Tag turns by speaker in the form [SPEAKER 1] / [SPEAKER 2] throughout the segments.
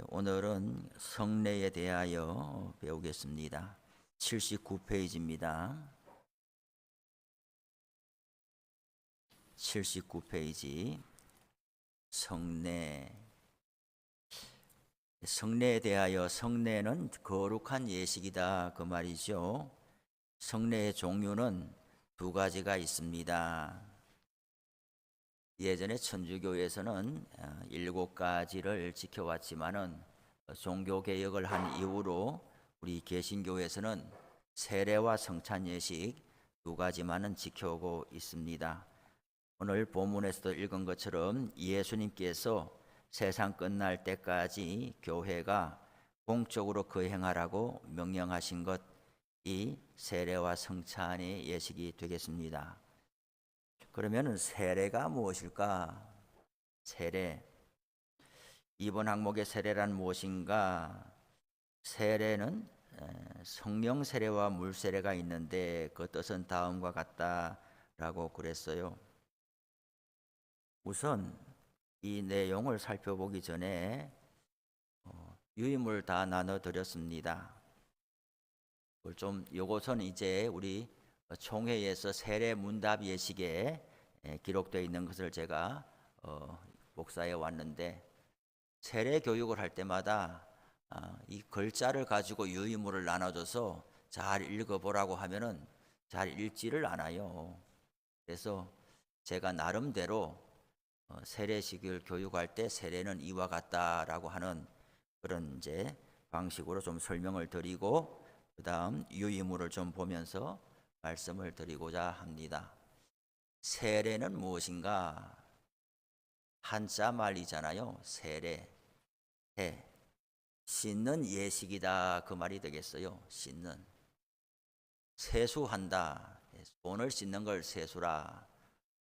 [SPEAKER 1] 오늘은 성례에 대하여 배우겠습니다. 79페이지입니다. 79페이지 성례. 성례에 대하여 성례는 거룩한 예식이다 그 말이죠. 성례의 종류는 두 가지가 있습니다. 예전에 천주교에서는 7가지를 지켜왔지만은 종교개혁을 한 이후로 우리 개신교에서는 세례와 성찬예식 두 가지만은 지켜오고 있습니다. 오늘 본문에서도 읽은 것처럼 예수님께서 세상 끝날 때까지 교회가 공적으로 거행하라고 명령하신 것이 세례와 성찬의 예식이 되겠습니다. 그러면 세례가 무엇일까? 세례. 이번 항목의 세례란 무엇인가? 세례는 성령 세례와 물 세례가 있는데 그 뜻은 다음과 같다라고 그랬어요. 우선 이 내용을 살펴보기 전에 유임을 다 나눠 드렸습니다. 요것은 이제 우리 총회에서 세례 문답 예식에 기록되어 있는 것을 제가 복사해 왔는데, 세례 교육을 할 때마다 이 글자를 가지고 유의문을 나눠줘서 잘 읽어보라고 하면은 잘 읽지를 않아요. 그래서 제가 나름대로 세례식을 교육할 때 세례는 이와 같다라고 하는 그런 이제 방식으로 좀 설명을 드리고, 그 다음 유의문을 좀 보면서 말씀을 드리고자 합니다. 세례는 무엇인가? 한자 말이잖아요. 세례. 씻는 예식이다 그 말이 되겠어요. 씻는. 세수한다. 손을 씻는 걸 세수라.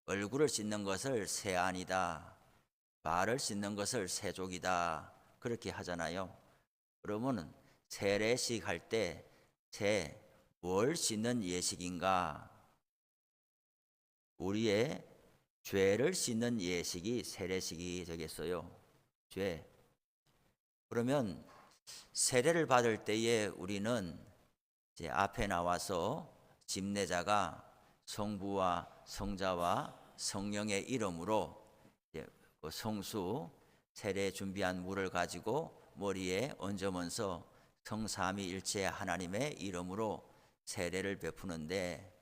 [SPEAKER 1] 얼굴을 씻는 것을 세안이다. 발을 씻는 것을 세족이다. 그렇게 하잖아요. 그러면은 세례식 할 때 뭘 씻는 예식인가? 우리의 죄를 씻는 예식이 세례식이 되겠어요. 죄. 그러면 세례를 받을 때에 우리는 이제 앞에 나와서 집례자가 성부와 성자와 성령의 이름으로 그 성수 세례 준비한 물을 가지고 머리에 얹으면서 성삼위일체 하나님의 이름으로 세례를 베푸는데,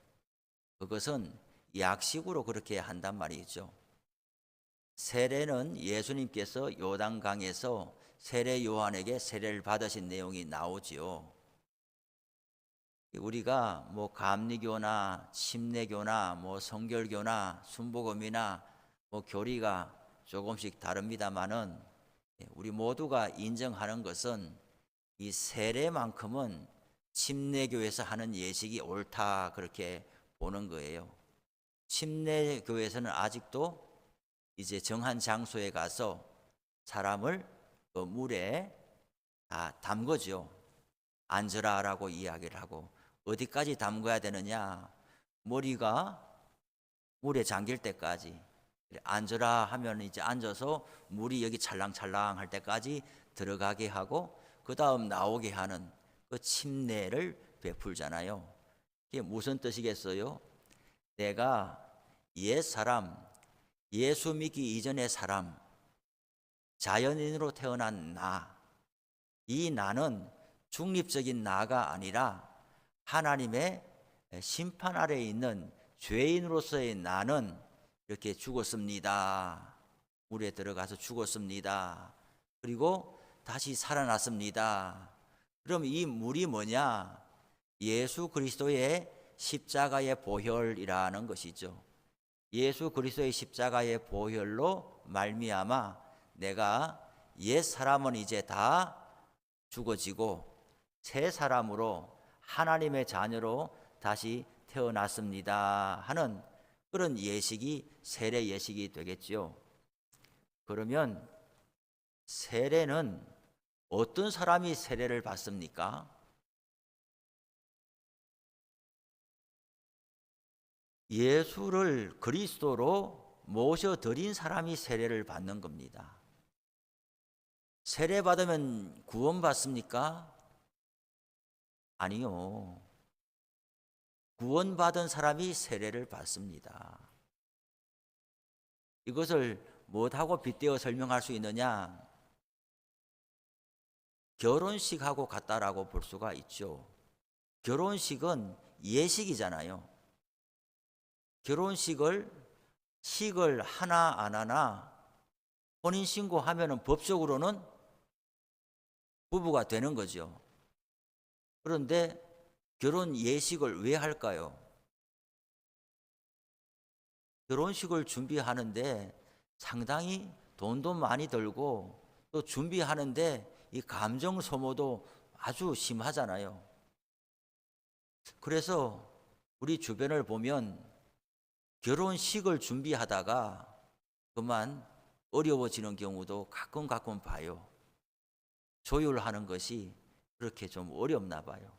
[SPEAKER 1] 그것은 약식으로 그렇게 한단 말이죠. 세례는 예수님께서 요단강에서 세례 요한에게 세례를 받으신 내용이 나오지요. 우리가 뭐 감리교나 침례교나 뭐 성결교나 순복음이나 뭐 교리가 조금씩 다릅니다만은 우리 모두가 인정하는 것은 이 세례만큼은 침례교에서 하는 예식이 옳다 그렇게 보는 거예요. 침례교에서는 아직도 이제 정한 장소에 가서 사람을 그 물에 다 담그죠. 앉으라라고 이야기를 하고, 어디까지 담궈야 되느냐? 머리가 물에 잠길 때까지. 앉으라 하면 이제 앉아서 물이 여기 찰랑찰랑 할 때까지 들어가게 하고, 그 다음 나오게 하는 그 침례를 베풀잖아요. 이게 무슨 뜻이겠어요? 내가 옛 사람, 예수 믿기 이전의 사람, 자연인으로 태어난 나, 이 나는 중립적인 나가 아니라 하나님의 심판 아래에 있는 죄인으로서의 나는 이렇게 죽었습니다. 물에 들어가서 죽었습니다. 그리고 다시 살아났습니다. 그럼 이 물이 뭐냐? 예수 그리스도의 십자가의 보혈이라는 것이죠. 예수 그리스도의 십자가의 보혈로 말미암아 내가 옛 사람은 이제 다 죽어지고 새 사람으로 하나님의 자녀로 다시 태어났습니다 하는 그런 예식이 세례 예식이 되겠죠. 그러면 세례는 어떤 사람이 세례를 받습니까? 예수를 그리스도로 모셔드린 사람이 세례를 받는 겁니다. 세례 받으면 구원받습니까? 아니요. 구원받은 사람이 세례를 받습니다. 이것을 무엇하고 빗대어 설명할 수 있느냐? 결혼식하고 같다라고 볼 수가 있죠. 결혼식은 예식이잖아요. 식을 하나 안 하나 혼인신고하면은 법적으로는 부부가 되는 거죠. 그런데 결혼 예식을 왜 할까요? 결혼식을 준비하는데 상당히 돈도 많이 들고 또 준비하는데 이 감정 소모도 아주 심하잖아요. 그래서 우리 주변을 보면 결혼식을 준비하다가 그만 어려워지는 경우도 가끔 봐요. 조율하는 것이 그렇게 좀 어렵나 봐요.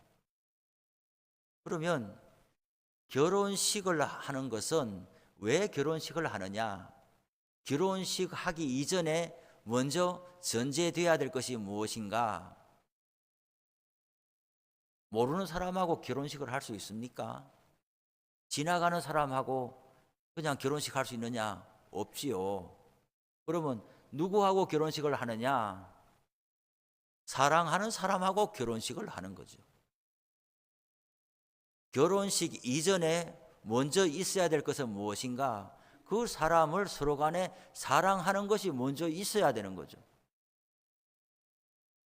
[SPEAKER 1] 그러면 결혼식을 하는 것은 왜 결혼식을 하느냐? 결혼식 하기 이전에 먼저 전제돼야 될 것이 무엇인가? 모르는 사람하고 결혼식을 할 수 있습니까? 지나가는 사람하고 그냥 결혼식 할 수 있느냐? 없지요. 그러면 누구하고 결혼식을 하느냐? 사랑하는 사람하고 결혼식을 하는 거죠. 결혼식 이전에 먼저 있어야 될 것은 무엇인가? 그 사람을 서로 간에 사랑하는 것이 먼저 있어야 되는 거죠.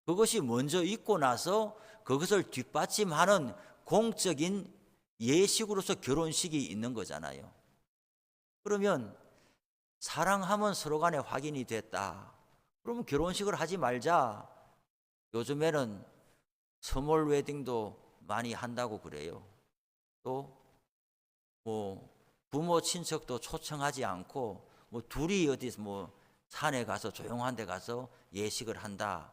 [SPEAKER 1] 그것이 먼저 있고 나서 그것을 뒷받침하는 공적인 예식으로서 결혼식이 있는 거잖아요. 그러면 사랑하면 서로 간에 확인이 됐다. 그러면 결혼식을 하지 말자. 요즘에는 스몰 웨딩도 많이 한다고 그래요. 또 부모 친척도 초청하지 않고 둘이 어디 산에 가서 조용한 데 가서 예식을 한다.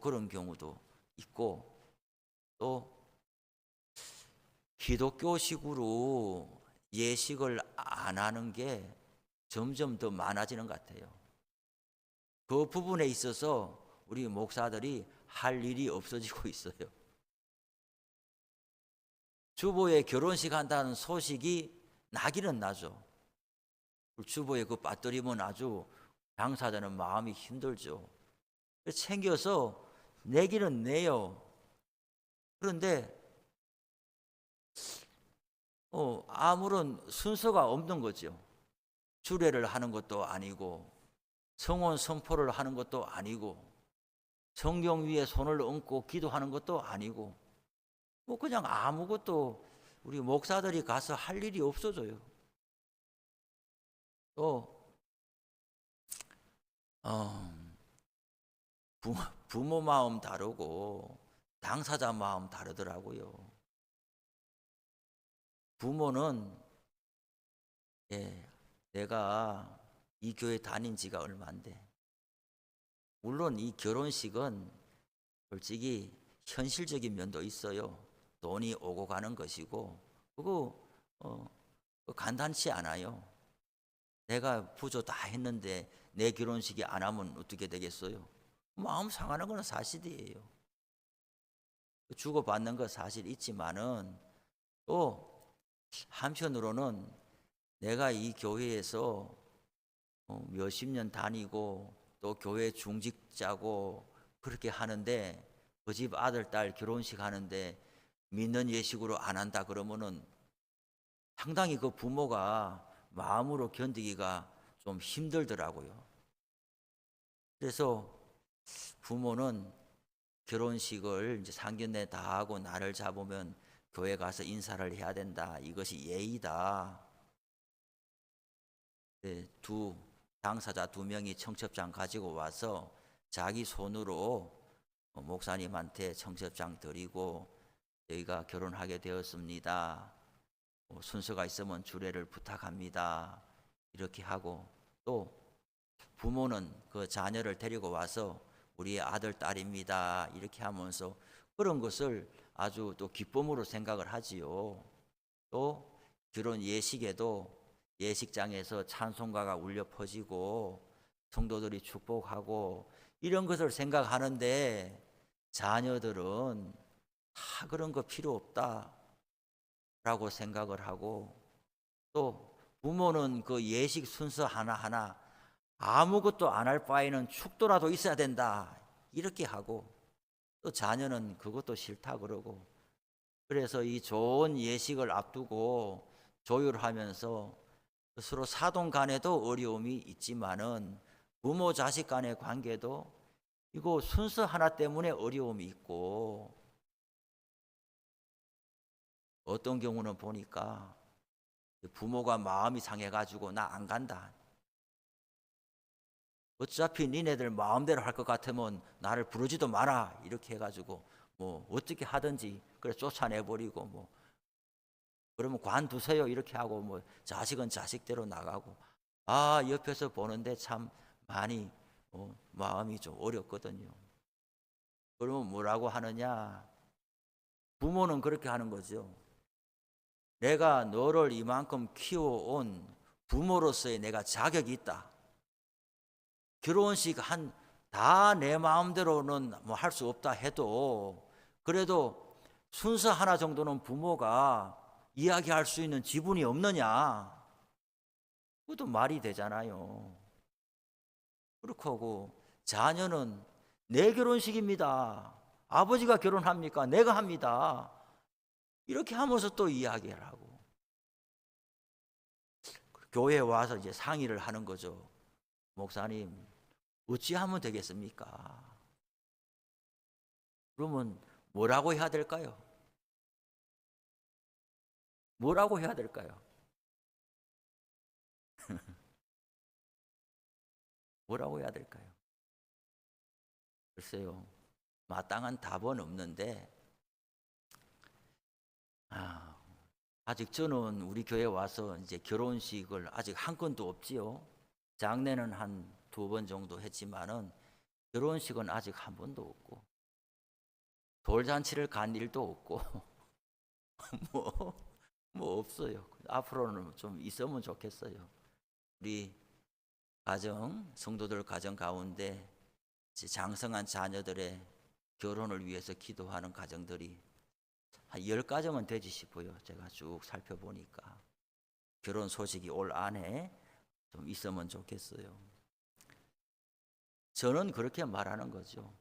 [SPEAKER 1] 그런 경우도 있고 또 기독교식으로 예식을 안 하는 게 점점 더 많아지는 것 같아요. 그 부분에 있어서 우리 목사들이 할 일이 없어지고 있어요. 주보에 결혼식 한다는 소식이 나기는 나죠. 주보에 그 빠뜨리면 아주 당사자는 마음이 힘들죠. 챙겨서 내기는 내요. 그런데 아무런 순서가 없는 거죠. 주례를 하는 것도 아니고 성혼 선포를 하는 것도 아니고 성경 위에 손을 얹고 기도하는 것도 아니고 그냥 아무것도 우리 목사들이 가서 할 일이 없어져요. 또 부모 마음 다르고 당사자 마음 다르더라고요. 부모는 내가 이 교회 다닌 지가 얼마인데 물론 이 결혼식은 솔직히 현실적인 면도 있어요. 돈이 오고 가는 것이고 그거 간단치 않아요. 내가 부조 다 했는데 내 결혼식이 안 하면 어떻게 되겠어요? 마음 상하는 건 사실이에요. 주고받는 거 사실 있지만은 또 한편으로는 내가 이 교회에서 몇십 년 다니고 또 교회 중직자고 그렇게 하는데 그 집 아들 딸 결혼식 하는데 믿는 예식으로 안 한다 그러면은 상당히 그 부모가 마음으로 견디기가 좀 힘들더라고요. 그래서 부모는 결혼식을 이제 상견례 다 하고 날을 잡으면 교회 가서 인사를 해야 된다. 이것이 예의다. 당사자 두 명이 청첩장 가지고 와서 자기 손으로 목사님한테 청첩장 드리고 저희가 결혼하게 되었습니다. 순서가 있으면 주례를 부탁합니다. 이렇게 하고 또 부모는 그 자녀를 데리고 와서 우리 아들 딸입니다. 이렇게 하면서 그런 것을 아주 또 기쁨으로 생각을 하지요. 또 결혼 예식에도 예식장에서 찬송가가 울려 퍼지고 성도들이 축복하고 이런 것을 생각하는데 자녀들은 다 그런 거 필요 없다라고 생각을 하고, 또 부모는 그 예식 순서 하나하나 아무것도 안 할 바에는 축도라도 있어야 된다 이렇게 하고, 또 자녀는 그것도 싫다 그러고, 그래서 이 좋은 예식을 앞두고 조율하면서 서로 사돈 간에도 어려움이 있지만은 부모 자식 간의 관계도 이거 순서 하나 때문에 어려움이 있고, 어떤 경우는 보니까 부모가 마음이 상해가지고 나 안 간다, 어차피 니네들 마음대로 할 것 같으면 나를 부르지도 마라 이렇게 해가지고 뭐 어떻게 하든지 그래 쫓아내버리고, 뭐 그러면 관두세요 이렇게 하고, 뭐 자식은 자식대로 나가고, 아 옆에서 보는데 참 많이 마음이 좀 어렵거든요. 그러면 뭐라고 하느냐, 부모는 그렇게 하는 거죠. 내가 너를 이만큼 키워온 부모로서의 내가 자격이 있다. 결혼식 다 내 마음대로는 뭐 할 수 없다 해도 그래도 순서 하나 정도는 부모가 이야기할 수 있는 지분이 없느냐? 그것도 말이 되잖아요. 그렇게 하고 자녀는 내 결혼식입니다. 아버지가 결혼합니까? 내가 합니다. 이렇게 하면서 또 이야기를 하고, 교회에 와서 이제 상의를 하는 거죠. 목사님, 어찌하면 되겠습니까? 그러면 뭐라고 해야 될까요? 뭐라고 해야 될까요? 뭐라고 해야 될까요? 글쎄요, 마땅한 답은 없는데, 아직 저는 우리 교회 와서 이제 결혼식을 아직 한 건도 없지요. 장례는 한 2번 정도 했지만은 결혼식은 아직 한 번도 없고, 돌잔치를 간 일도 없고, 뭐, 뭐 없어요. 앞으로는 좀 있으면 좋겠어요. 우리 성도들 가정 가운데 장성한 자녀들의 결혼을 위해서 기도하는 가정들이 한 10가정은 되지 싶어요. 제가 쭉 살펴보니까 결혼 소식이 올 안에 좀 있으면 좋겠어요. 저는 그렇게 말하는 거죠.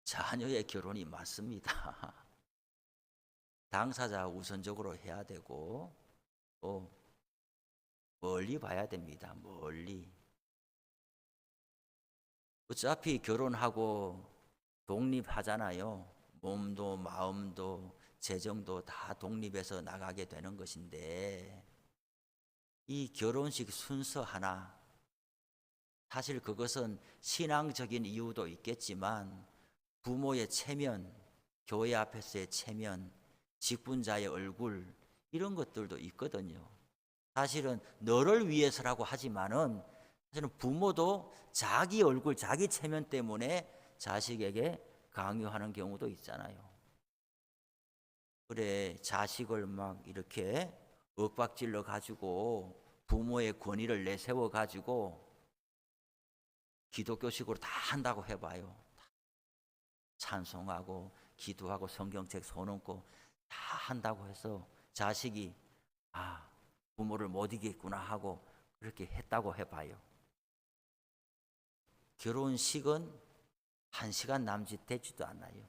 [SPEAKER 1] 자녀의 결혼이 맞습니다. 당사자 우선적으로 해야 되고, 또 멀리 봐야 됩니다. 멀리. 어차피 결혼하고 독립하잖아요. 몸도 마음도 재정도 다 독립해서 나가게 되는 것인데, 이 결혼식 순서 하나, 사실 그것은 신앙적인 이유도 있겠지만 부모의 체면, 교회 앞에서의 체면, 직분자의 얼굴, 이런 것들도 있거든요. 사실은 너를 위해서라고 하지만은 사실은 부모도 자기 얼굴, 자기 체면 때문에 자식에게 강요하는 경우도 있잖아요. 그래, 자식을 막 이렇게 윽박질러 가지고 부모의 권위를 내세워 가지고 기독교식으로 다 한다고 해봐요. 찬송하고 기도하고 성경책 손얹고 다 한다고 해서 자식이 부모를 못 이기겠구나 하고 그렇게 했다고 해봐요. 결혼식은 1시간 남짓 되지도 않아요.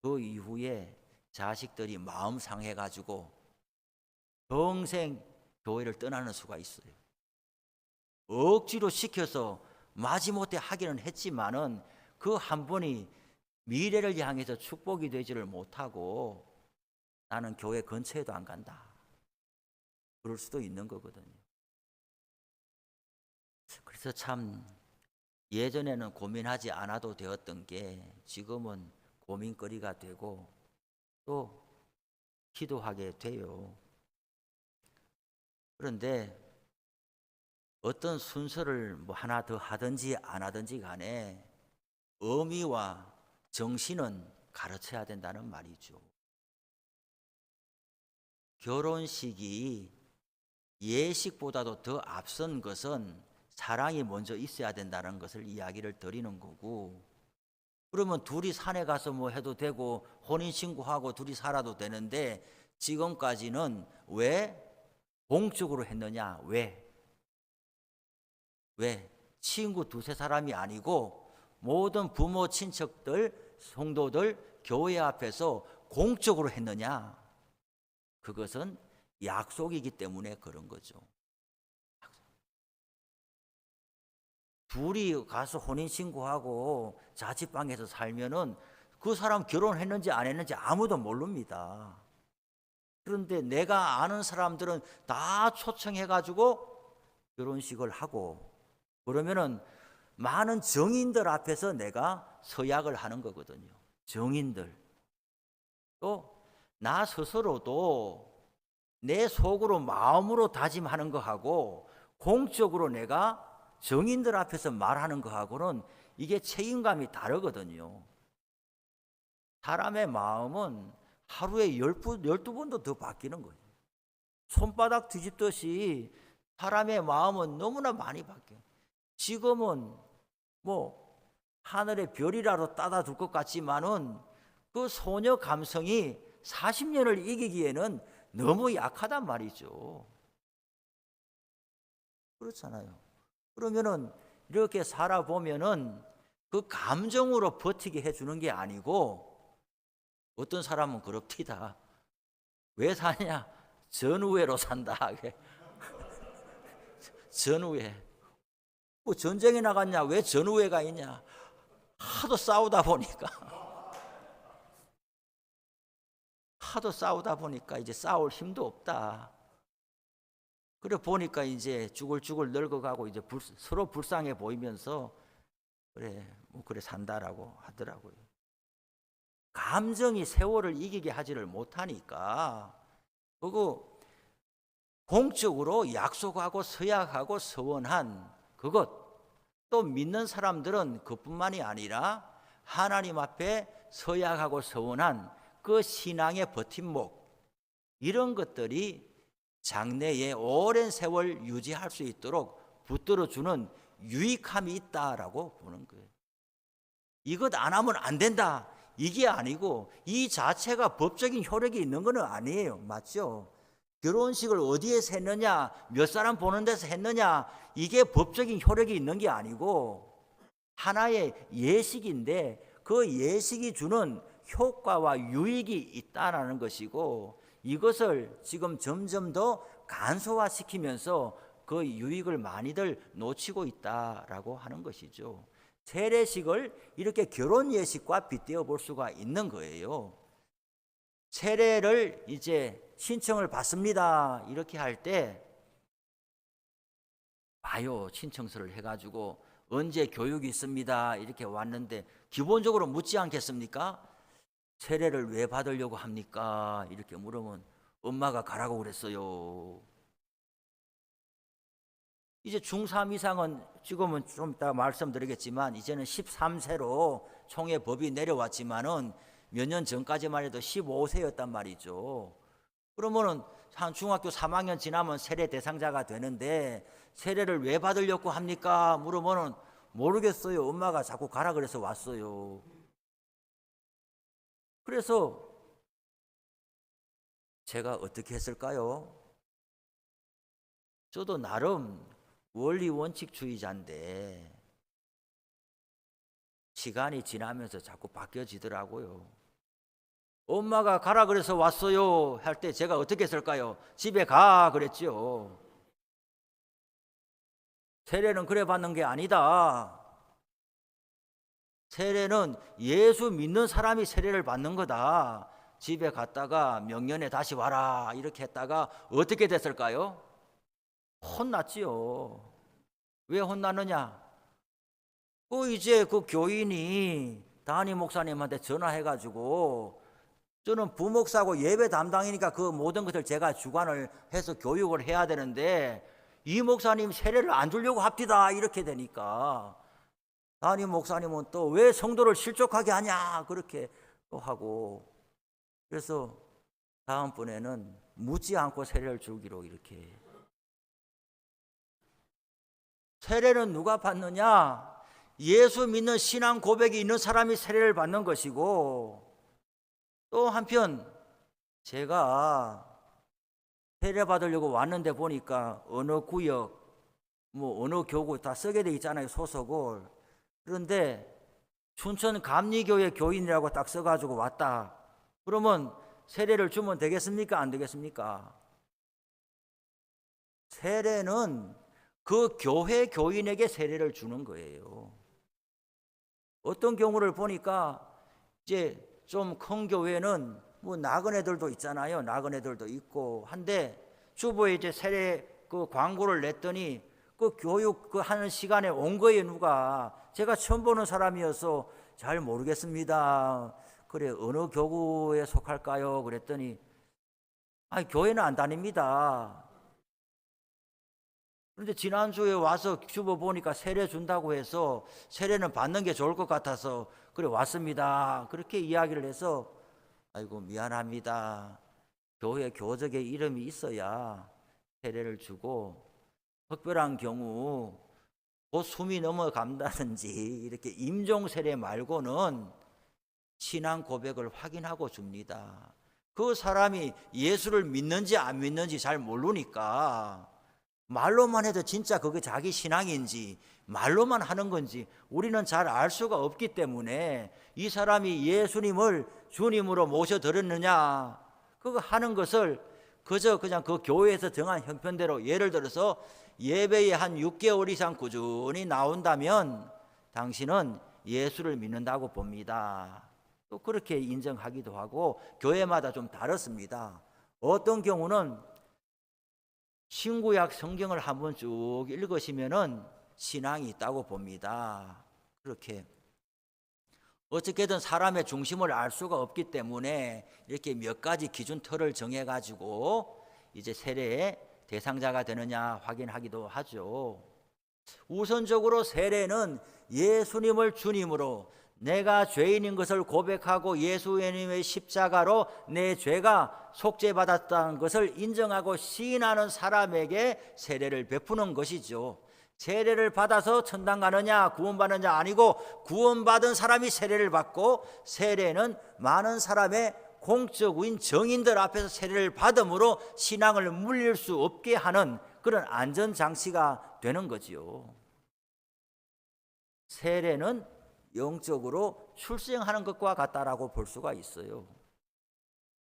[SPEAKER 1] 그 이후에 자식들이 마음 상해가지고 평생 교회를 떠나는 수가 있어요. 억지로 시켜서 마지못해 하기는 했지만은 그 한 번이 미래를 향해서 축복이 되지를 못하고 나는 교회 근처에도 안 간다, 그럴 수도 있는 거거든요. 그래서 참 예전에는 고민하지 않아도 되었던 게 지금은 고민거리가 되고 또 기도하게 돼요. 그런데 어떤 순서를 뭐 하나 더 하든지 안 하든지 간에 의미와 정신은 가르쳐야 된다는 말이죠. 결혼식이 예식보다도 더 앞선 것은 사랑이 먼저 있어야 된다는 것을 이야기를 드리는 거고, 그러면 둘이 산에 가서 뭐 해도 되고 혼인신고하고 둘이 살아도 되는데 지금까지는 왜 공적으로 했느냐? 왜? 친구 두세 사람이 아니고 모든 부모, 친척들, 성도들, 교회 앞에서 공적으로 했느냐? 그것은 약속이기 때문에 그런 거죠. 둘이 가서 혼인신고하고 자취방에서 살면은 그 사람 결혼했는지 안 했는지 아무도 모릅니다. 그런데 내가 아는 사람들은 다 초청해가지고 결혼식을 하고, 그러면은 많은 정인들 앞에서 내가 서약을 하는 거거든요. 정인들. 또 나 스스로도 내 속으로 마음으로 다짐하는 거하고 공적으로 내가 정인들 앞에서 말하는 거하고는 이게 책임감이 다르거든요. 사람의 마음은 하루에 12번도 더 바뀌는 거예요. 손바닥 뒤집듯이 사람의 마음은 너무나 많이 바뀌어요. 지금은 뭐 하늘의 별이라도 따다 둘 것 같지만은 그 소녀 감성이 40년을 이기기에는 너무 약하단 말이죠. 그렇잖아요. 그러면은 이렇게 살아보면은 그 감정으로 버티게 해주는 게 아니고, 어떤 사람은 그럽디다. 왜 사냐? 전우회로 산다. 전우회. 뭐 전쟁에 나갔냐? 왜 전우회가 있냐? 하도 싸우다 보니까 이제 싸울 힘도 없다. 그래 보니까 이제 죽을 늙어가고 이제 서로 불쌍해 보이면서 그래 산다라고 하더라고요. 감정이 세월을 이기게 하지를 못하니까 그거 공적으로 약속하고 서약하고 서원한 그것, 또 믿는 사람들은 그뿐만이 아니라 하나님 앞에 서약하고 서원한 그 신앙의 버팀목, 이런 것들이 장래에 오랜 세월 유지할 수 있도록 붙들어주는 유익함이 있다라고 보는 거예요. 이것 안 하면 안 된다, 이게 아니고 이 자체가 법적인 효력이 있는 건 아니에요. 맞죠? 결혼식을 어디에서 했느냐, 몇 사람 보는 데서 했느냐, 이게 법적인 효력이 있는 게 아니고 하나의 예식인데 그 예식이 주는 효과와 유익이 있다라는 것이고, 이것을 지금 점점 더 간소화시키면서 그 유익을 많이들 놓치고 있다라고 하는 것이죠. 세례식을 이렇게 결혼 예식과 빗대어 볼 수가 있는 거예요. 세례를 이제 신청을 받습니다. 이렇게 할 때 봐요. 신청서를 해가지고 언제 교육이 있습니다. 이렇게 왔는데 기본적으로 묻지 않겠습니까? 세례를 왜 받으려고 합니까? 이렇게 물으면 엄마가 가라고 그랬어요. 이제 중3 이상은 지금은 좀 이따 말씀드리겠지만 이제는 13세로 총회 법이 내려왔지만은 몇 년 전까지만 해도 15세였단 말이죠. 그러면은 한 중학교 3학년 지나면 세례 대상자가 되는데 세례를 왜 받으려고 합니까? 물으면은 모르겠어요. 엄마가 자꾸 가라 그래서 왔어요. 그래서 제가 어떻게 했을까요? 저도 나름 원리 원칙주의자인데 시간이 지나면서 자꾸 바뀌어지더라고요. 엄마가 가라 그래서 왔어요 할 때 제가 어떻게 했을까요? 집에 가 그랬죠. 세례는 그래 받는 게 아니다. 세례는 예수 믿는 사람이 세례를 받는 거다. 집에 갔다가 명년에 다시 와라 이렇게 했다가 어떻게 됐을까요? 혼났지요. 왜 혼났느냐? 이제 그 교인이 담임 목사님한테 전화해가지고 저는 부목사고 예배 담당이니까 그 모든 것을 제가 주관을 해서 교육을 해야 되는데 이 목사님 세례를 안 주려고 합디다 이렇게 되니까 담임 목사님은 또 왜 성도를 실족하게 하냐 그렇게 또 하고, 그래서 다음번에는 묻지 않고 세례를 주기로 이렇게. 세례는 누가 받느냐? 예수 믿는 신앙 고백이 있는 사람이 세례를 받는 것이고, 또 한편 제가 세례 받으려고 왔는데 보니까 어느 구역, 어느 교구 다 쓰게 돼 있잖아요, 소속을. 그런데 춘천 감리교회 교인이라고 딱 써가지고 왔다. 그러면 세례를 주면 되겠습니까? 안 되겠습니까? 세례는 그 교회 교인에게 세례를 주는 거예요. 어떤 경우를 보니까 이제 좀 큰 교회는 나그네들도 있잖아요. 나그네들도 있고 한데 주보에 이제 세례 그 광고를 냈더니 그 교육 그 하는 시간에 온 거예요. 누가 제가 처음 보는 사람이어서 잘 모르겠습니다. 그래 어느 교구에 속할까요? 그랬더니 아니 교회는 안 다닙니다. 그런데 지난주에 와서 주보 보니까 세례 준다고 해서 세례는 받는 게 좋을 것 같아서 그래 왔습니다. 그렇게 이야기를 해서 아이고 미안합니다. 교회 교적에 이름이 있어야 세례를 주고 특별한 경우 곧 숨이 넘어간다든지 이렇게 임종 세례 말고는 신앙 고백을 확인하고 줍니다. 그 사람이 예수를 믿는지 안 믿는지 잘 모르니까 말로만 해도 진짜 그게 자기 신앙인지 말로만 하는 건지 우리는 잘 알 수가 없기 때문에 이 사람이 예수님을 주님으로 모셔드렸느냐 그거 하는 것을 그저 그냥 그 교회에서 정한 형편대로 예를 들어서 예배에 한 6개월 이상 꾸준히 나온다면 당신은 예수를 믿는다고 봅니다. 또 그렇게 인정하기도 하고 교회마다 좀 다릅니다. 어떤 경우는 신구약 성경을 한번 쭉 읽으시면은 신앙이 있다고 봅니다. 그렇게 어떻게든 사람의 중심을 알 수가 없기 때문에 이렇게 몇 가지 기준 틀을 정해 가지고 이제 세례의 대상자가 되느냐 확인하기도 하죠. 우선적으로 세례는 예수님을 주님으로 내가 죄인인 것을 고백하고 예수님의 십자가로 내 죄가 속죄받았다는 것을 인정하고 시인하는 사람에게 세례를 베푸는 것이죠. 세례를 받아서 천당 가느냐 구원받느냐 아니고 구원받은 사람이 세례를 받고 세례는 많은 사람의 공적인 정인들 앞에서 세례를 받음으로 신앙을 물릴 수 없게 하는 그런 안전장치가 되는 거지요. 세례는 영적으로 출생하는 것과 같다라고 볼 수가 있어요.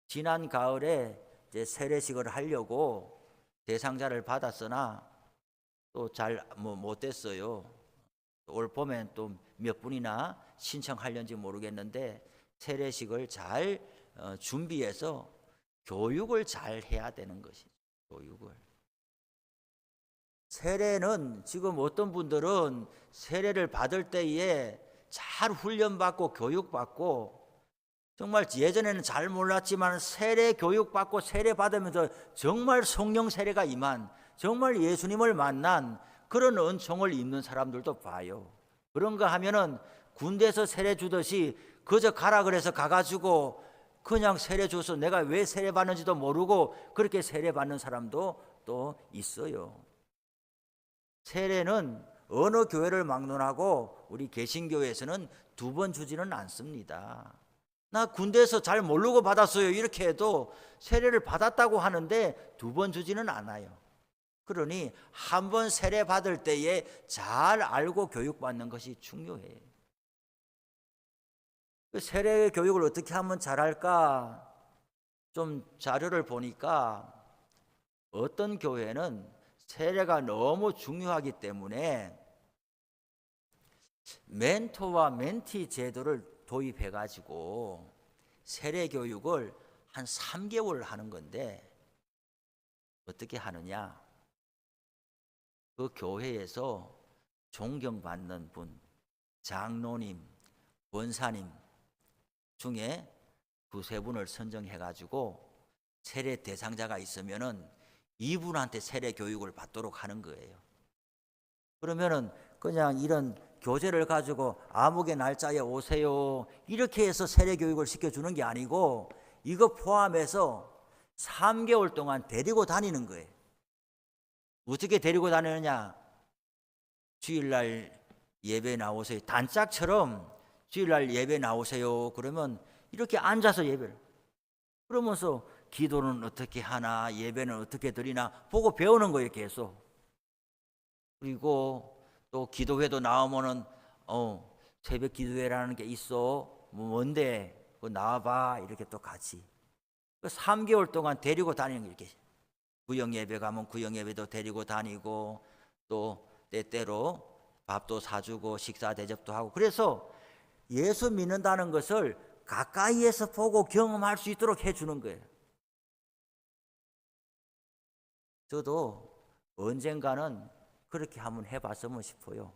[SPEAKER 1] 지난 가을에 이제 세례식을 하려고 대상자를 받았으나 또 잘 못 됐어요. 올 봄엔 또 몇 분이나 신청하려는지 모르겠는데 세례식을 잘 준비해서 교육을 잘 해야 되는 것이죠. 교육을. 세례는 지금 어떤 분들은 세례를 받을 때에 잘 훈련받고 교육받고 정말 예전에는 잘 몰랐지만 세례 교육받고 세례 받으면서 정말 성령 세례가 임한 정말 예수님을 만난 그런 은총을 입는 사람들도 봐요. 그런가 하면은 군대에서 세례 주듯이 그저 가라 그래서 가가지고 그냥 세례 줘서 내가 왜 세례 받는지도 모르고 그렇게 세례 받는 사람도 또 있어요. 세례는 어느 교회를 막론하고 우리 개신교회에서는 2번 주지는 않습니다. 나 군대에서 잘 모르고 받았어요 이렇게 해도 세례를 받았다고 하는데 2번 주지는 않아요. 그러니 한 번 세례 받을 때에 잘 알고 교육받는 것이 중요해요. 세례 교육을 어떻게 하면 잘할까 좀 자료를 보니까 어떤 교회는 세례가 너무 중요하기 때문에 멘토와 멘티 제도를 도입해 가지고 세례 교육을 한 3개월 하는 건데 어떻게 하느냐? 그 교회에서 존경받는 분, 장로님, 권사님 중에 2-3분을 선정해 가지고 세례 대상자가 있으면은 이분한테 세례 교육을 받도록 하는 거예요. 그러면은 그냥 이런 교재를 가지고 아무개 날짜에 오세요 이렇게 해서 세례 교육을 시켜주는 게 아니고 이거 포함해서 3개월 동안 데리고 다니는 거예요. 어떻게 데리고 다니느냐? 주일날 예배 나오세요. 단짝처럼 주일날 예배 나오세요. 그러면 이렇게 앉아서 예배를. 그러면서 기도는 어떻게 하나, 예배는 어떻게 드리나 보고 배우는 거예요, 계속. 그리고 또 기도회도 나오면은 새벽 기도회라는 게 있어. 뭔데? 그거 나와봐. 이렇게 또 같이. 3개월 동안 데리고 다니는 게 이렇게. 구역 예배 가면 구역 예배도 데리고 다니고 또 때때로 밥도 사주고 식사 대접도 하고. 그래서 예수 믿는다는 것을 가까이에서 보고 경험할 수 있도록 해주는 거예요. 저도 언젠가는 그렇게 한번 해봤으면 싶어요.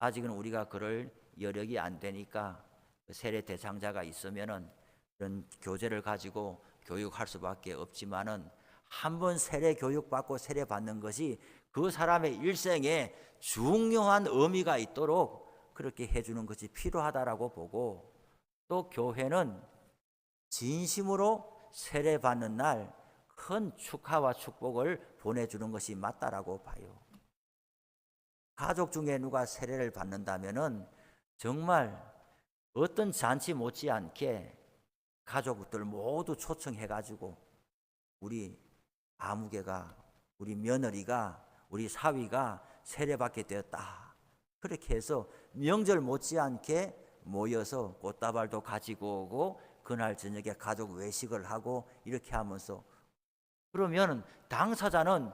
[SPEAKER 1] 아직은 우리가 그럴 여력이 안 되니까 세례 대상자가 있으면은 그런 교제를 가지고 교육할 수밖에 없지만은 한번 세례 교육받고 세례 받는 것이 그 사람의 일생에 중요한 의미가 있도록 그렇게 해주는 것이 필요하다라고 보고, 또 교회는 진심으로 세례 받는 날 큰 축하와 축복을 보내주는 것이 맞다라고 봐요. 가족 중에 누가 세례를 받는다면은 정말 어떤 잔치 못지않게 가족들 모두 초청해가지고 우리 아무개가, 우리 며느리가, 우리 사위가 세례받게 되었다. 그렇게 해서 명절 못지않게 모여서 꽃다발도 가지고 오고 그날 저녁에 가족 외식을 하고 이렇게 하면서, 그러면 당사자는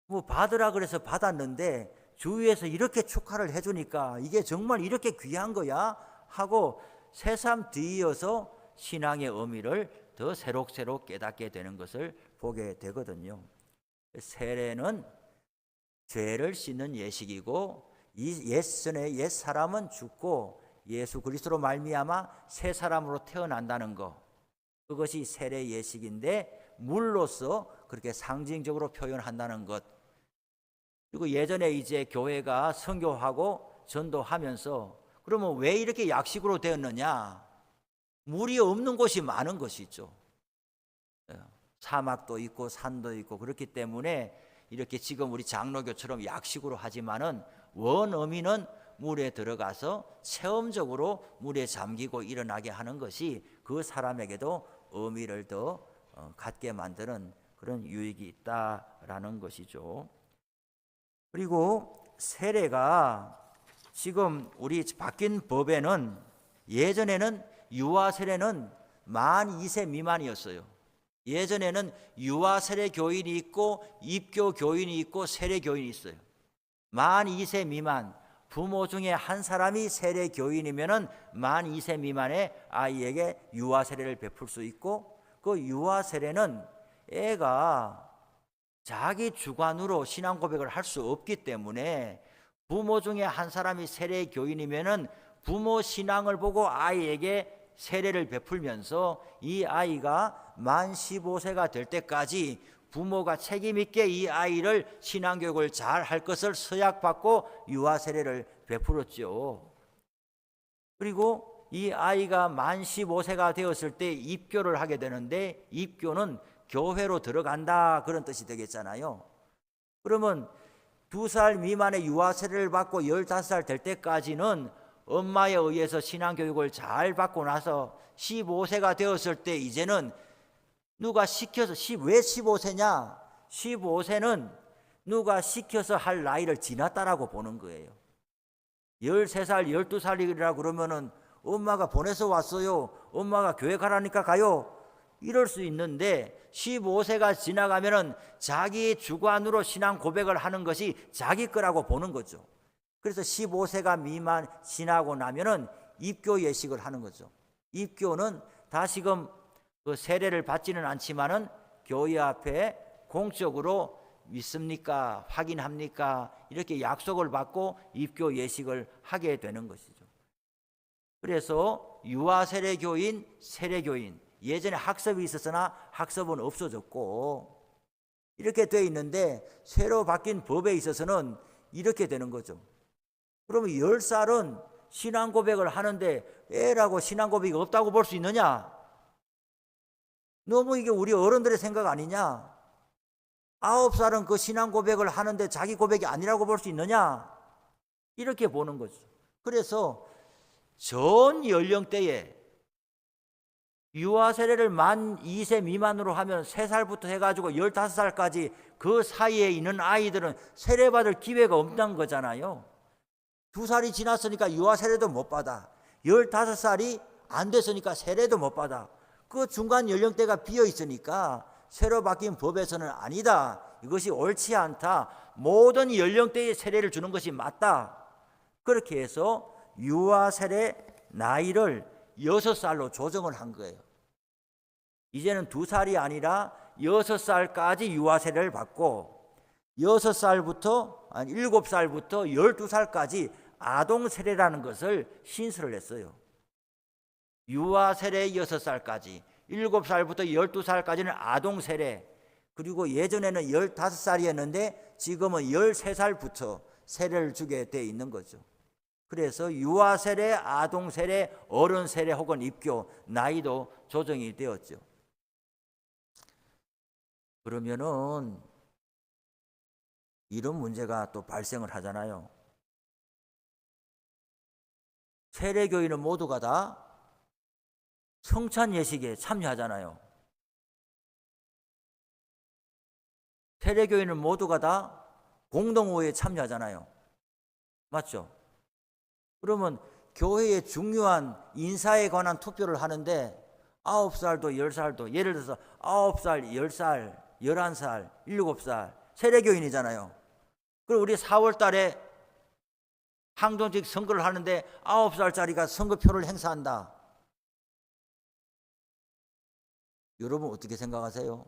[SPEAKER 1] 뭐 받으라 그래서 받았는데 주위에서 이렇게 축하를 해주니까 이게 정말 이렇게 귀한 거야 하고 새삼 뒤이어서 신앙의 의미를 더 새록새록 깨닫게 되는 것을 보게 되거든요. 세례는 죄를 씻는 예식이고 이 옛전에 옛 사람은 죽고 예수 그리스도로 말미암아 새 사람으로 태어난다는 것, 그것이 세례 예식인데 물로서 그렇게 상징적으로 표현한다는 것. 그리고 예전에 이제 교회가 선교하고 전도하면서 그러면 왜 이렇게 약식으로 되었느냐? 물이 없는 곳이 많은 것이죠. 사막도 있고 산도 있고 그렇기 때문에 이렇게 지금 우리 장로교처럼 약식으로 하지만은 원 의미는 물에 들어가서 체험적으로 물에 잠기고 일어나게 하는 것이 그 사람에게도 의미를 더 갖게 만드는 그런 유익이 있다라는 것이죠. 그리고 세례가 지금 우리 바뀐 법에는 예전에는 유아 세례는 만 2세 미만이었어요. 예전에는 유아 세례 교인이 있고 입교 교인이 있고 세례 교인이 있어요. 만 2세 미만, 부모 중에 한 사람이 세례 교인이면은 만 2세 미만의 아이에게 유아 세례를 베풀 수 있고, 그 유아 세례는 애가 자기 주관으로 신앙 고백을 할 수 없기 때문에 부모 중에 한 사람이 세례 교인이면은 부모 신앙을 보고 아이에게 세례를 베풀면서 이 아이가 만 15세가 될 때까지 부모가 책임 있게 이 아이를 신앙 교육을 잘 할 것을 서약받고 유아 세례를 베풀었죠. 그리고 이 아이가 만 15세가 되었을 때 입교를 하게 되는데, 입교는 교회로 들어간다 그런 뜻이 되겠잖아요. 그러면 2살 미만의 유아 세례를 받고 15살 될 때까지는 엄마에 의해서 신앙교육을 잘 받고 나서 15세가 되었을 때 이제는 누가 시켜서, 왜 15세냐? 15세는 누가 시켜서 할 나이를 지났다라고 보는 거예요. 13살, 12살이라 그러면은 엄마가 보내서 왔어요. 엄마가 교회 가라니까 가요. 이럴 수 있는데 15세가 지나가면은 자기 주관으로 신앙 고백을 하는 것이 자기 거라고 보는 거죠. 그래서 15세가 미만 지나고 나면은 입교 예식을 하는 거죠. 입교는 다시금 그 세례를 받지는 않지만은 교회 앞에 공적으로 믿습니까? 확인합니까? 이렇게 약속을 받고 입교 예식을 하게 되는 것이죠. 그래서 유아 세례교인, 세례교인, 예전에 학습이 있었으나 학습은 없어졌고 이렇게 돼 있는데 새로 바뀐 법에 있어서는 이렇게 되는 거죠. 그러면 10살은 신앙 고백을 하는데 애라고 신앙 고백이 없다고 볼 수 있느냐? 너무 이게 우리 어른들의 생각 아니냐? 9살은 그 신앙 고백을 하는데 자기 고백이 아니라고 볼 수 있느냐? 이렇게 보는 거죠. 그래서 전 연령대에 유아 세례를 만 2세 미만으로 하면 3살부터 해가지고 15살까지 그 사이에 있는 아이들은 세례받을 기회가 없는 거잖아요. 2살이 지났으니까 유아 세례도 못 받아. 15살이 안 됐으니까 세례도 못 받아. 그 중간 연령대가 비어 있으니까 새로 바뀐 법에서는 아니다. 이것이 옳지 않다. 모든 연령대에 세례를 주는 것이 맞다. 그렇게 해서 유아 세례 나이를 6살로 조정을 한 거예요. 이제는 2살이 아니라 6살까지 유아 세례를 받고 7살부터 12살까지 아동 세례라는 것을 신설을 했어요. 유아 세례 6살까지, 7살부터 12살까지는 아동 세례, 그리고 예전에는 15살이었는데 지금은 13살부터 세례를 주게 돼 있는 거죠. 그래서 유아 세례, 아동 세례, 어른 세례 혹은 입교 나이도 조정이 되었죠. 그러면은 이런 문제가 또 발생을 하잖아요. 세례교인은 모두가 다 성찬 예식에 참여하잖아요. 세례교인은 모두가 다 공동오회에 참여하잖아요. 맞죠? 그러면 교회의 중요한 인사에 관한 투표를 하는데 9살도 10살도 예를 들어서 9살, 10살, 11살, 7살 세례교인이잖아요. 그럼 우리 4월 달에 항정직 선거를 하는데 9살짜리가 선거표를 행사한다. 여러분 어떻게 생각하세요?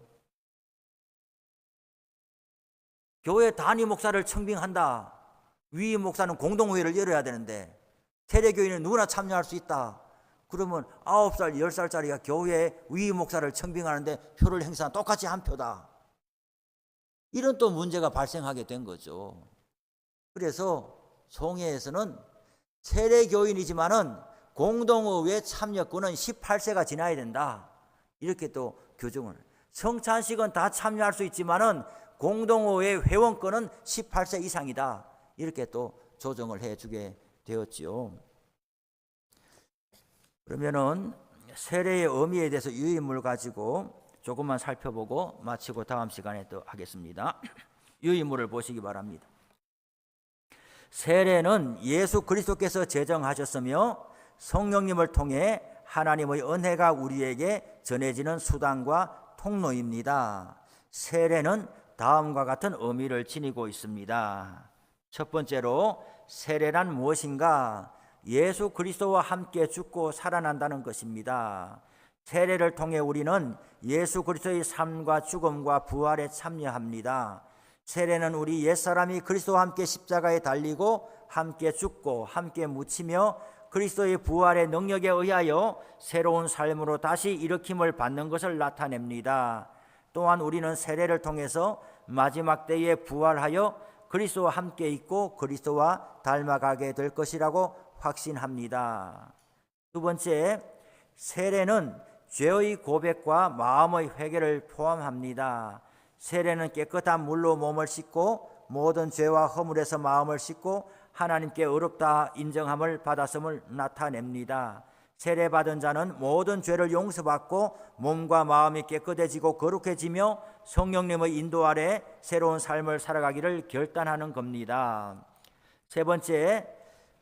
[SPEAKER 1] 교회 단임 목사를 청빙한다. 위임 목사는 공동회의를 열어야 되는데 세례교인은 누구나 참여할 수 있다. 그러면 9살, 10살짜리가 교회 위임 목사를 청빙하는데 표를 행사한 똑같이 한 표다. 이런 또 문제가 발생하게 된 거죠. 그래서 총회에서는 세례교인이지만은 공동의회 참여권은 18세가 지나야 된다. 이렇게 또 규정을. 성찬식은 다 참여할 수 있지만은 공동의회 회원권은 18세 이상이다. 이렇게 또 조정을 해주게 되었지요. 그러면은 세례의 의미에 대해서 유인물 가지고 조금만 살펴보고 마치고 다음 시간에 또 하겠습니다. 유인물을 보시기 바랍니다. 세례는 예수 그리스도께서 제정하셨으며 성령님을 통해 하나님의 은혜가 우리에게 전해지는 수단과 통로입니다. 세례는 다음과 같은 의미를 지니고 있습니다. 첫 번째로 세례란 무엇인가? 예수 그리스도와 함께 죽고 살아난다는 것입니다. 세례를 통해 우리는 예수 그리스도의 삶과 죽음과 부활에 참여합니다. 세례는 우리 옛사람이 그리스도와 함께 십자가에 달리고 함께 죽고 함께 묻히며 그리스도의 부활의 능력에 의하여 새로운 삶으로 다시 일으킴을 받는 것을 나타냅니다. 또한 우리는 세례를 통해서 마지막 때에 부활하여 그리스도와 함께 있고 그리스도와 닮아가게 될 것이라고 확신합니다. 두 번째, 세례는 죄의 고백과 마음의 회개를 포함합니다. 세례는 깨끗한 물로 몸을 씻고 모든 죄와 허물에서 마음을 씻고 하나님께 의롭다 인정함을 받았음을 나타냅니다. 세례받은 자는 모든 죄를 용서받고 몸과 마음이 깨끗해지고 거룩해지며 성령님의 인도 아래 새로운 삶을 살아가기를 결단하는 겁니다. 세 번째,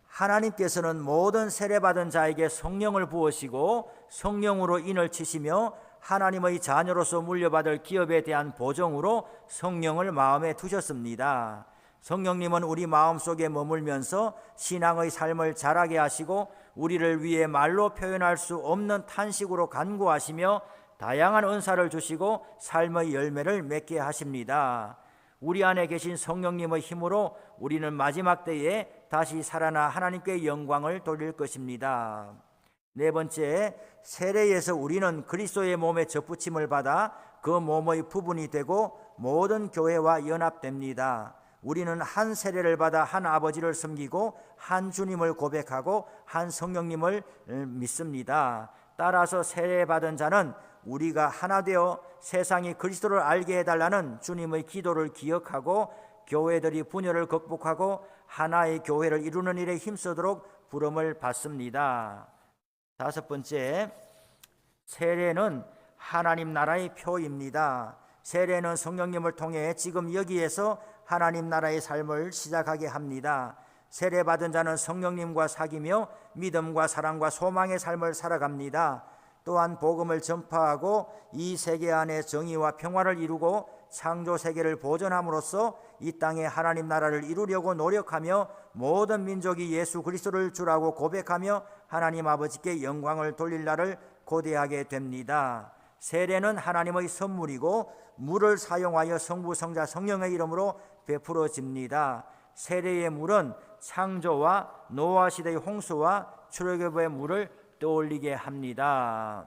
[SPEAKER 1] 하나님께서는 모든 세례받은 자에게 성령을 부으시고 성령으로 인을 치시며 하나님의 자녀로서 물려받을 기업에 대한 보정으로 성령을 마음에 두셨습니다. 성령님은 우리 마음속에 머물면서 신앙의 삶을 자라게 하시고 우리를 위해 말로 표현할 수 없는 탄식으로 간구하시며 다양한 은사를 주시고 삶의 열매를 맺게 하십니다. 우리 안에 계신 성령님의 힘으로 우리는 마지막 때에 다시 살아나 하나님께 영광을 돌릴 것입니다. 네 번째, 세례에서 우리는 그리스도의 몸에 접붙임을 받아 그 몸의 부분이 되고 모든 교회와 연합됩니다. 우리는 한 세례를 받아 한 아버지를 섬기고 한 주님을 고백하고 한 성령님을 믿습니다. 따라서 세례받은 자는 우리가 하나 되어 세상이 그리스도를 알게 해달라는 주님의 기도를 기억하고 교회들이 분열을 극복하고
[SPEAKER 2] 하나의 교회를 이루는 일에 힘쓰도록 부름을 받습니다. 다섯 번째, 세례는 하나님 나라의 표입니다. 세례는 성령님을 통해 지금 여기에서 하나님 나라의 삶을 시작하게 합니다. 세례받은 자는 성령님과 사귀며 믿음과 사랑과 소망의 삶을 살아갑니다. 또한 복음을 전파하고 이 세계 안에 정의와 평화를 이루고 창조 세계를 보존함으로써 이 땅에 하나님 나라를 이루려고 노력하며 모든 민족이 예수 그리스도를 주라고 고백하며 하나님 아버지께 영광을 돌릴 날을 고대하게 됩니다. 세례는 하나님의 선물이고 물을 사용하여 성부, 성자, 성령의 이름으로 베풀어집니다. 세례의 물은 창조와 노아 시대의 홍수와 출애굽의 물을 떠올리게 합니다.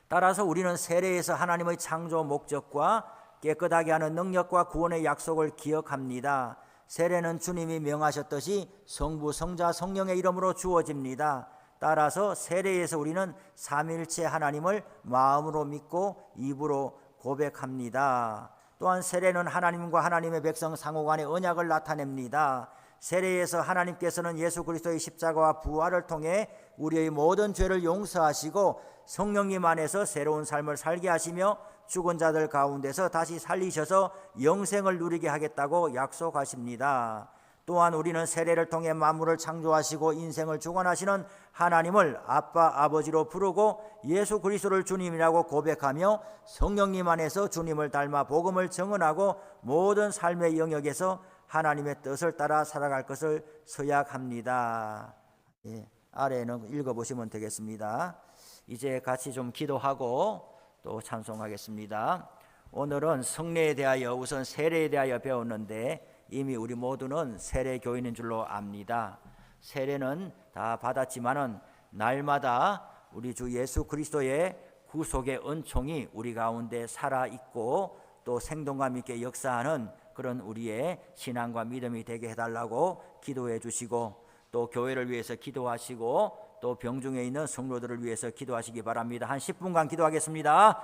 [SPEAKER 2] 따라서 우리는 세례에서 하나님의 창조 목적과 깨끗하게 하는 능력과 구원의 약속을 기억합니다. 세례는 주님이 명하셨듯이 성부, 성자, 성령의 이름으로 주어집니다. 따라서 세례에서 우리는 삼위일체 하나님을 마음으로 믿고 입으로 고백합니다. 또한 세례는 하나님과 하나님의 백성 상호간의 언약을 나타냅니다. 세례에서 하나님께서는 예수 그리스도의 십자가와 부활을 통해 우리의 모든 죄를 용서하시고 성령님 안에서 새로운 삶을 살게 하시며 죽은 자들 가운데서 다시 살리셔서 영생을 누리게 하겠다고 약속하십니다. 또한 우리는 세례를 통해 만물을 창조하시고 인생을 주관하시는 하나님을 아빠, 아버지로 부르고 예수 그리스도를 주님이라고 고백하며 성령님 안에서 주님을 닮아 복음을 증언하고 모든 삶의 영역에서 하나님의 뜻을 따라 살아갈 것을 서약합니다. 아래에는 읽어보시면 되겠습니다. 이제 같이 좀 기도하고 또 찬송하겠습니다. 오늘은 성례에 대하여 우선 세례에 대하여 배웠는데 이미 우리 모두는 세례 교인인 줄로 압니다. 세례는 다 받았지만은 날마다 우리 주 예수 그리스도의 구속의 은총이 우리 가운데 살아 있고 또 생동감 있게 역사하는 그런 우리의 신앙과 믿음이 되게 해달라고 기도해 주시고 또 교회를 위해서 기도하시고 또 병중에 있는 성도들을 위해서 기도하시기 바랍니다. 한 10분간 기도하겠습니다.